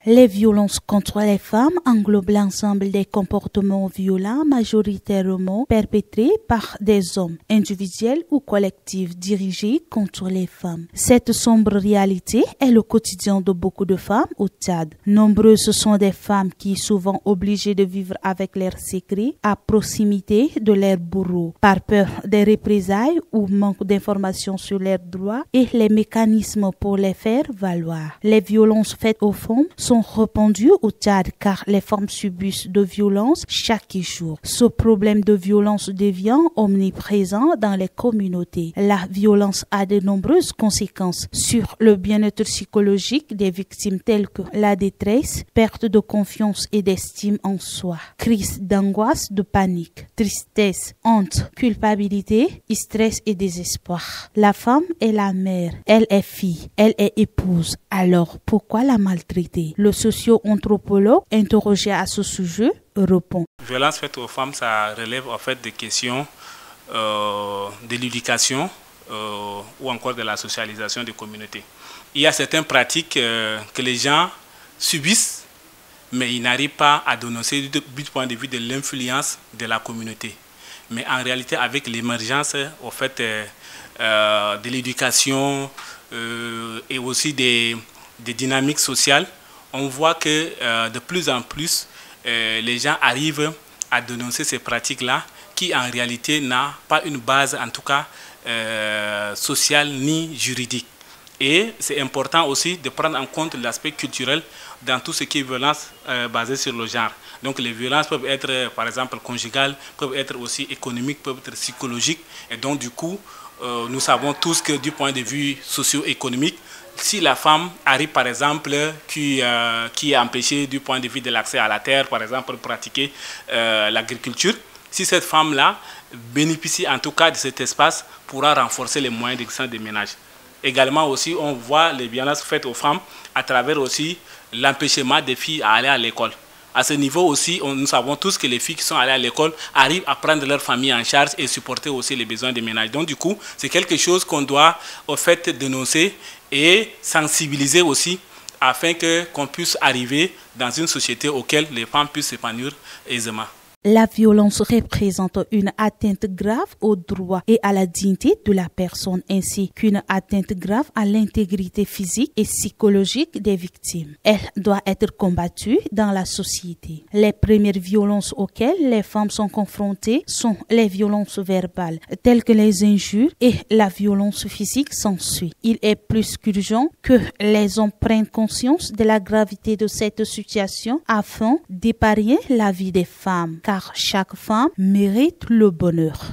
Les violences contre les femmes englobent l'ensemble des comportements violents majoritairement perpétrés par des hommes, individuels ou collectifs dirigés contre les femmes. Cette sombre réalité est le quotidien de beaucoup de femmes au Tchad. Nombreuses sont des femmes qui sont souvent obligées de vivre avec leurs secrets à proximité de leurs bourreaux, par peur des représailles ou manque d'informations sur leurs droits et les mécanismes pour les faire valoir. Les violences faites aux femmes sont répandues au Tchad car les femmes subissent de violences chaque jour. Ce problème de violence devient omniprésent dans les communautés. La violence a de nombreuses conséquences sur le bien-être psychologique des victimes telles que la détresse, perte de confiance et d'estime en soi, crise d'angoisse, de panique, tristesse, honte, culpabilité, stress et désespoir. La femme est la mère, elle est fille, elle est épouse. Alors pourquoi la maltraiter? Le socio-anthropologue interrogé à ce sujet répond. Violence faite aux femmes, ça relève en fait des questions de l'éducation ou encore de la socialisation des communautés. Il y a certaines pratiques que les gens subissent, mais ils n'arrivent pas à dénoncer du point de vue de l'influence de la communauté. Mais en réalité, avec l'émergence au fait, de l'éducation et aussi des dynamiques sociales, on voit que de plus en plus, les gens arrivent à dénoncer ces pratiques-là qui en réalité n'ont pas une base, en tout cas sociale ni juridique. Et c'est important aussi de prendre en compte l'aspect culturel dans tout ce qui est violence basée sur le genre. Donc les violences peuvent être par exemple conjugales, peuvent être aussi économiques, peuvent être psychologiques. Et donc du coup, nous savons tous que du point de vue socio-économique, si la femme arrive par exemple qui est empêchée du point de vue de l'accès à la terre, par exemple pour pratiquer l'agriculture, si cette femme-là bénéficie en tout cas de cet espace, pourra renforcer les moyens d'existence des ménages. Également aussi, on voit les violences faites aux femmes à travers aussi l'empêchement des filles à aller à l'école. À ce niveau aussi, nous savons tous que les filles qui sont allées à l'école arrivent à prendre leur famille en charge et supporter aussi les besoins des ménages. Donc du coup, c'est quelque chose qu'on doit au fait dénoncer et sensibiliser aussi afin qu'on puisse arriver dans une société auquel les femmes puissent s'épanouir aisément. La violence représente une atteinte grave aux droits et à la dignité de la personne, ainsi qu'une atteinte grave à l'intégrité physique et psychologique des victimes. Elle doit être combattue dans la société. Les premières violences auxquelles les femmes sont confrontées sont les violences verbales, telles que les injures, et la violence physique s'ensuit. Il est plus qu'urgent que les hommes prennent conscience de la gravité de cette situation afin d'épargner la vie des femmes, car chaque femme mérite le bonheur.